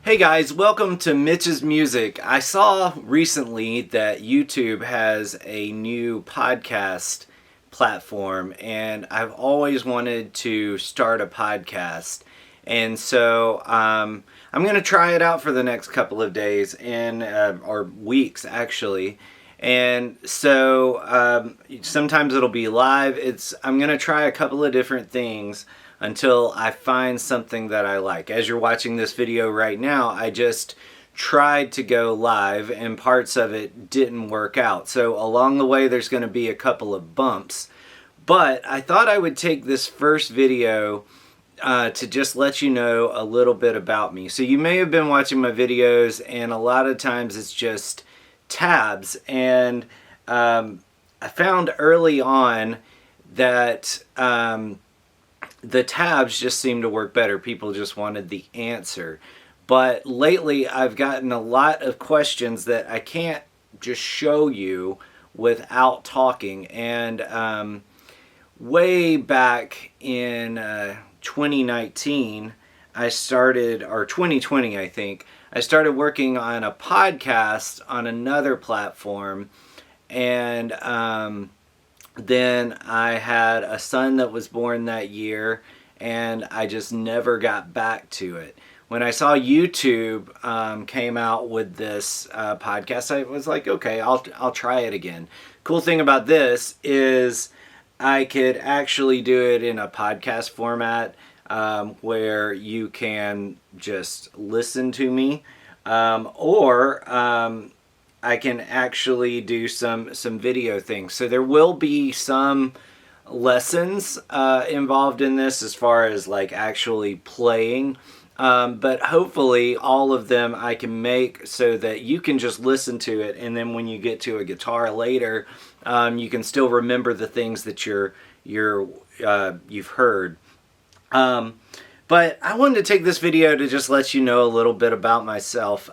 Hey guys, welcome to Mitch's Music. I saw recently that YouTube has a new podcast platform, and I've always wanted to start a podcast. And so I'm going to try it out for the next couple of days and or weeks actually. And so sometimes it'll be live. I'm going to try a couple of different things until I find something that I like. As you're watching this video right now, I just tried to go live and parts of it didn't work out. So along the way there's going to be a couple of bumps. But I thought I would take this first video to just let you know a little bit about me. So you may have been watching my videos and a lot of times it's just tabs, and I found early on that the tabs just seemed to work better. People just wanted the answer. But lately I've gotten a lot of questions that I can't just show you without talking. And way back in 2019, I started, or 2020 I think, I started working on a podcast on another platform. And then I had a son that was born that year, and I just never got back to it. When I saw YouTube came out with this podcast, I was like, okay, I'll try it again. Cool thing about this is I could actually do it in a podcast format where you can just listen to me, or I can actually do some video things. So there will be some lessons involved in this as far as like actually playing. But hopefully all of them I can make so that you can just listen to it, and then when you get to a guitar later, you can still remember the things that you've heard. But I wanted to take this video to just let you know a little bit about myself.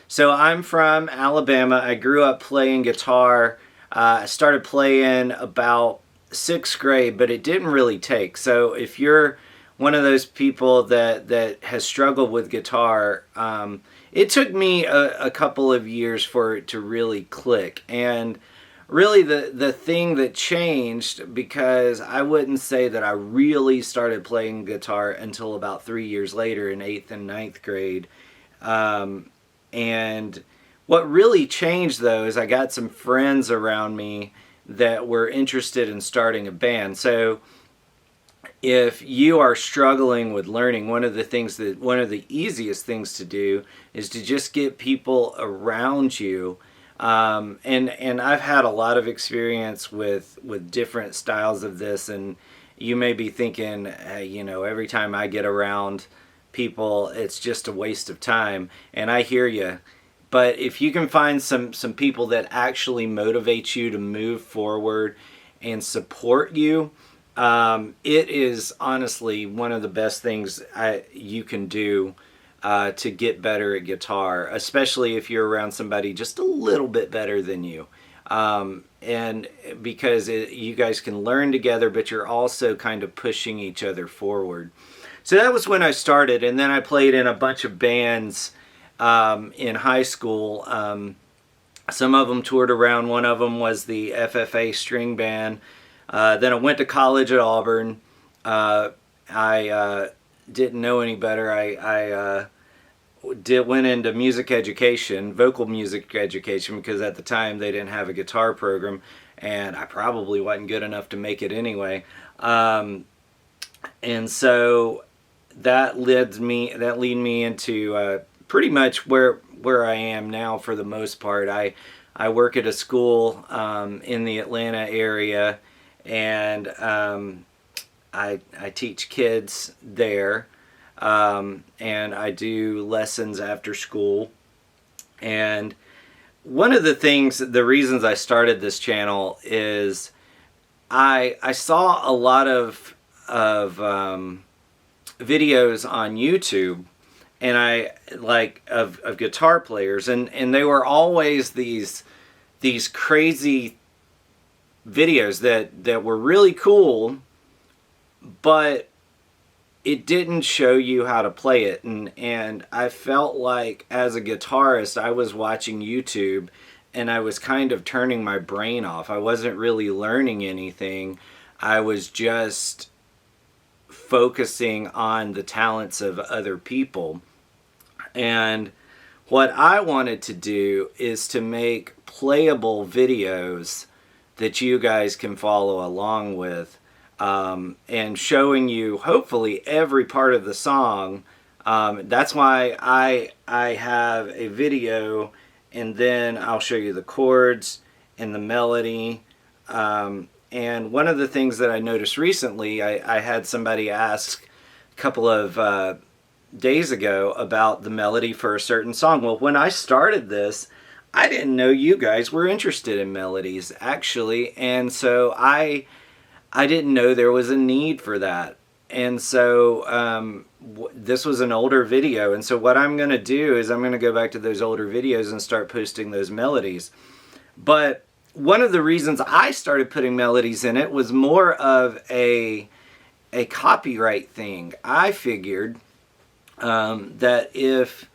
So I'm from Alabama. I grew up playing guitar. I started playing about 6th grade, but it didn't really take. So if you're one of those people that has struggled with guitar, it took me a couple of years for it to really click. And really the thing that changed, because I wouldn't say that I really started playing guitar until about 3 years later in 8th and 9th grade. And what really changed though is I got some friends around me that were interested in starting a band. So if you are struggling with learning, one of the easiest things to do is to just get people around you. And I've had a lot of experience with different styles of this, and you may be thinking, hey, you know, every time I get around people, it's just a waste of time, and I hear you. But if you can find some people that actually motivate you to move forward and support you, it is honestly one of the best things you can do to get better at guitar, especially if you're around somebody just a little bit better than you. And because you guys can learn together, but you're also kind of pushing each other forward. So that was when I started, and then I played in a bunch of bands in high school. Some of them toured around. One of them was the FFA string band. Then I went to college at Auburn. I didn't know any better. I went into music education, vocal music education, because at the time they didn't have a guitar program, and I probably wasn't good enough to make it anyway. And so that led me into pretty much where I am now for the most part. I work at a school in the Atlanta area, and I teach kids there, and I do lessons after school. And one of the reasons I started this channel is I saw a lot of videos on YouTube, and of guitar players, and they were always these crazy videos that were really cool, but it didn't show you how to play it. And I felt like as a guitarist, I was watching YouTube and I was kind of turning my brain off. I wasn't really learning anything. I was just focusing on the talents of other people. And what I wanted to do is to make playable videos that you guys can follow along with, and showing you hopefully every part of the song. That's why I have a video, and then I'll show you the chords and the melody. And one of the things that I noticed recently, I had somebody ask a couple of days ago about the melody for a certain song. Well, when I started this, I didn't know you guys were interested in melodies, actually, and so I didn't know there was a need for that. And so this was an older video, and so what I'm going to do is I'm going to go back to those older videos and start posting those melodies. But one of the reasons I started putting melodies in it was more of a copyright thing. I figured that if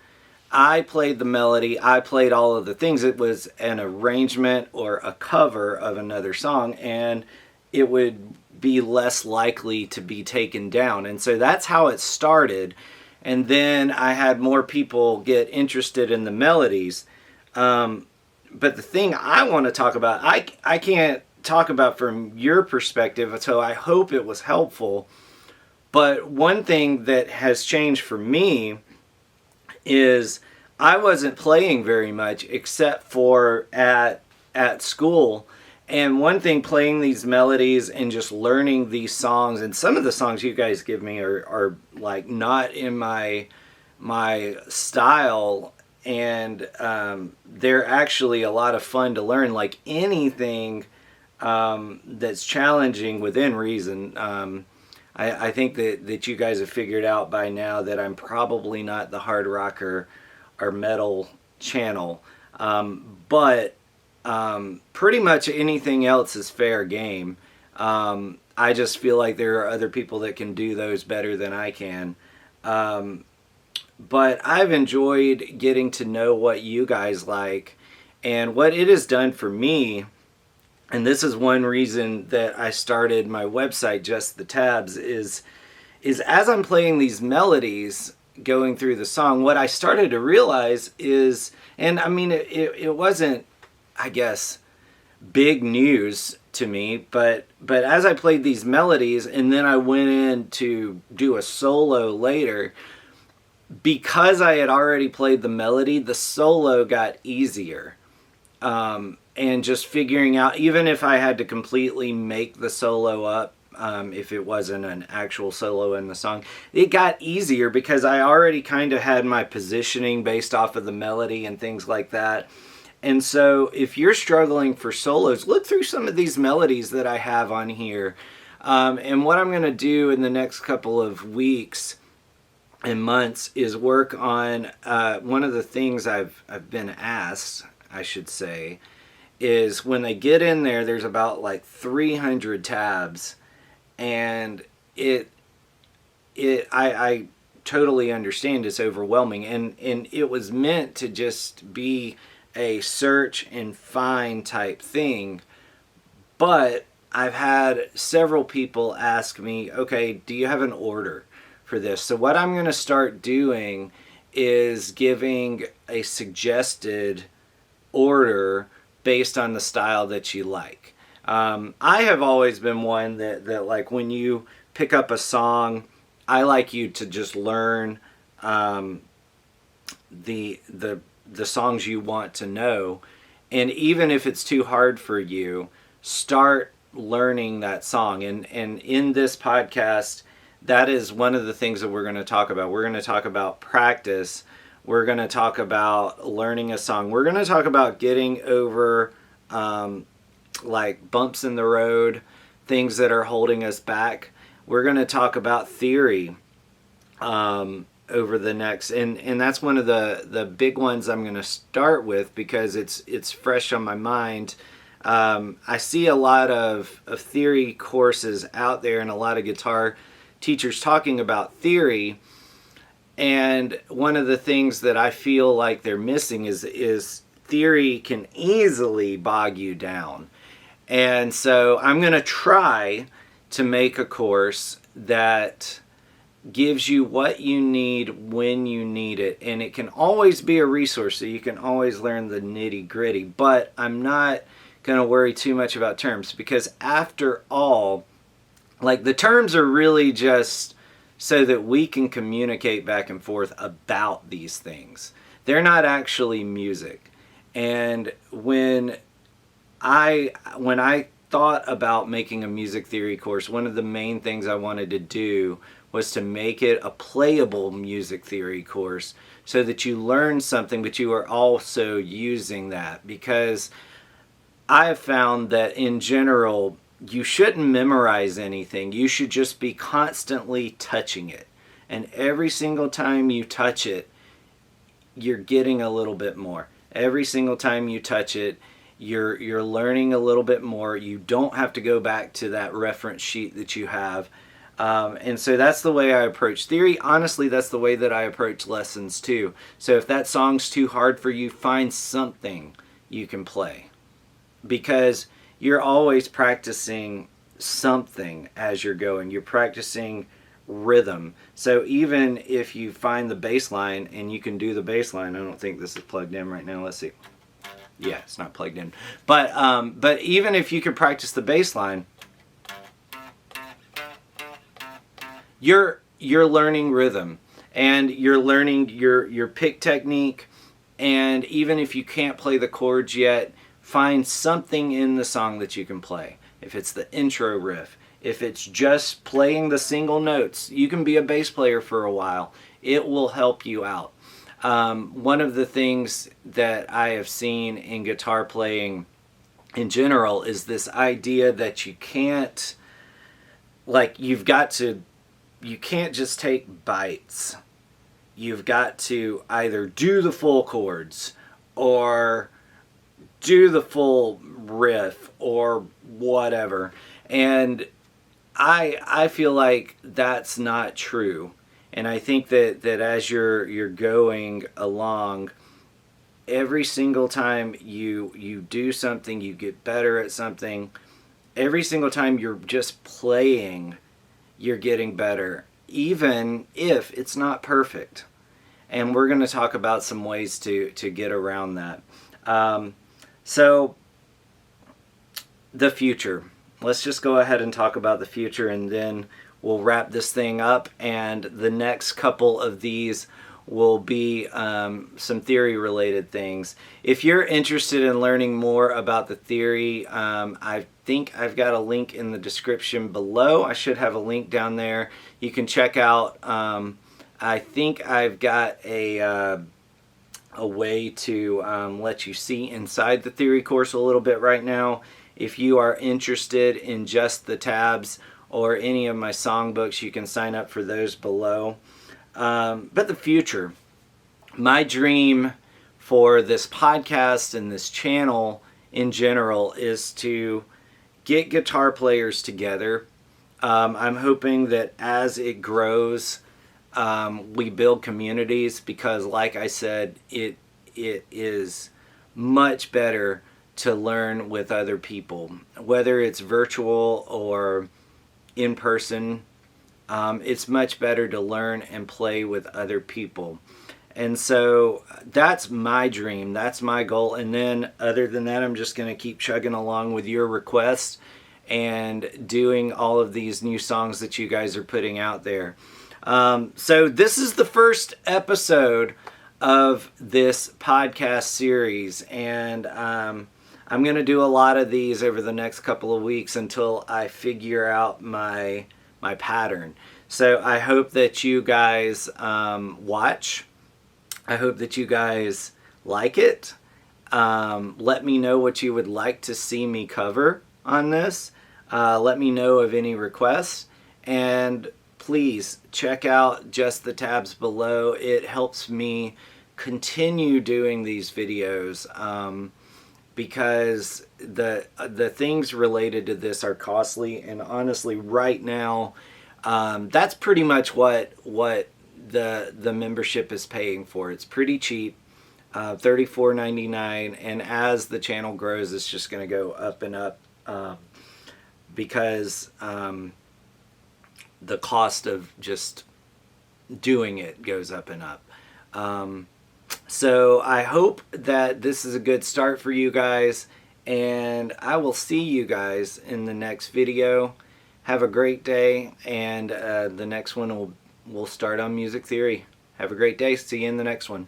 I played the melody, I played all of the things, it was an arrangement or a cover of another song, and it would be less likely to be taken down. And so that's how it started. And then I had more people get interested in the melodies. But the thing I want to talk about, I can't talk about from your perspective, so I hope it was helpful. But one thing that has changed for me is I wasn't playing very much except for at school. And one thing, playing these melodies and just learning these songs, and some of the songs you guys give me are like not in my style, and they're actually a lot of fun to learn. Like anything that's challenging within reason. I think that you guys have figured out by now that I'm probably not the hard rocker or metal channel, but pretty much anything else is fair game. I just feel like there are other people that can do those better than I can. But I've enjoyed getting to know what you guys like, and what it has done for me. And this is one reason that I started my website, Just the Tabs, is as I'm playing these melodies, going through the song, what I started to realize is, and I mean, it wasn't, I guess, big news to me, but as I played these melodies, and then I went in to do a solo later, because I had already played the melody, the solo got easier. And just figuring out, even if I had to completely make the solo up, if it wasn't an actual solo in the song, it got easier because I already kind of had my positioning based off of the melody and things like that. And so if you're struggling for solos, look through some of these melodies that I have on here. And what I'm going to do in the next couple of weeks and months is work on one of the things I've been asked, I should say, is when they get in there, there's about like 300 tabs, and I totally understand it's overwhelming, and it was meant to just be a search and find type thing. But I've had several people ask me, okay, do you have an order for this? So what I'm going to start doing is giving a suggested order based on the style that you like. I have always been one that like when you pick up a song, I like you to just learn the songs you want to know, and even if it's too hard for you, start learning that song. And in this podcast, that is one of the things that we're going to talk about. We're going to talk about practice. We're going to talk about learning a song. We're going to talk about getting over like bumps in the road, things that are holding us back. We're going to talk about theory over the next, and that's one of the big ones I'm going to start with because it's fresh on my mind. I see a lot of theory courses out there and a lot of guitar teachers talking about theory, and one of the things that I feel like they're missing is theory can easily bog you down. And so I'm going to try to make a course that gives you what you need when you need it, and it can always be a resource, so you can always learn the nitty-gritty. But I'm not going to worry too much about terms, because after all, like, the terms are really just so that we can communicate back and forth about these things. They're not actually music. And when I thought about making a music theory course, one of the main things I wanted to do was to make it a playable music theory course, so that you learn something, but you are also using that. Because I have found that in general, you shouldn't memorize anything. You should just be constantly touching it. And every single time you touch it, you're getting a little bit more. Every single time you touch it, you're learning a little bit more. You don't have to go back to that reference sheet that you have. And so that's the way I approach theory. Honestly, that's the way that I approach lessons too. So if that song's too hard for you, find something you can play. Because you're always practicing something as you're going. You're practicing rhythm. So even if you find the bass line and you can do the bass line, I don't think this is plugged in right now. Let's see. Yeah, it's not plugged in. But even if you can practice the bass line, you're learning rhythm, and you're learning your pick technique. And even if you can't play the chords yet, find something in the song that you can play. If it's the intro riff, if it's just playing the single notes, you can be a bass player for a while. It will help you out. One of the things that I have seen in guitar playing in general is this idea that you can't, like, you can't just take bites. You've got to either do the full chords or do the full riff or whatever. And I feel like that's not true. And I think that as you're going along, every single time you do something, you get better at something. Every single time you're just playing, you're getting better, even if it's not perfect. And we're going to talk about some ways to get around that. So, the future. Let's just go ahead and talk about the future, and then we'll wrap this thing up. And the next couple of these will be some theory-related things. If you're interested in learning more about the theory, I think I've got a link in the description below. I should have a link down there. You can check out. I think I've got a way to let you see inside the theory course a little bit right now. If you are interested in just the tabs or any of my songbooks, you can sign up for those below. But the future, my dream for this podcast and this channel in general is to get guitar players together. I'm hoping that as it grows, we build communities, because like I said, it is much better to learn with other people, whether it's virtual or in person. It's much better to learn and play with other people. And so that's my dream, that's my goal. And then other than that, I'm just going to keep chugging along with your requests and doing all of these new songs that you guys are putting out there. So this is the first episode of this podcast series, and I'm going to do a lot of these over the next couple of weeks until I figure out my pattern. So I hope that you guys watch. I hope that you guys like it. Let me know what you would like to see me cover on this. Let me know of any requests, and please check out just the tabs below. It helps me continue doing these videos, because the things related to this are costly, and honestly right now That's pretty much what the membership is paying for. It's pretty cheap, $34.99, and as the channel grows, it's just going to go up and up, because the cost of just doing it goes up and up. So I hope that this is a good start for you guys, and I will see you guys in the next video. Have a great day, and the next one we'll start on music theory. Have a great day. See you in the next one.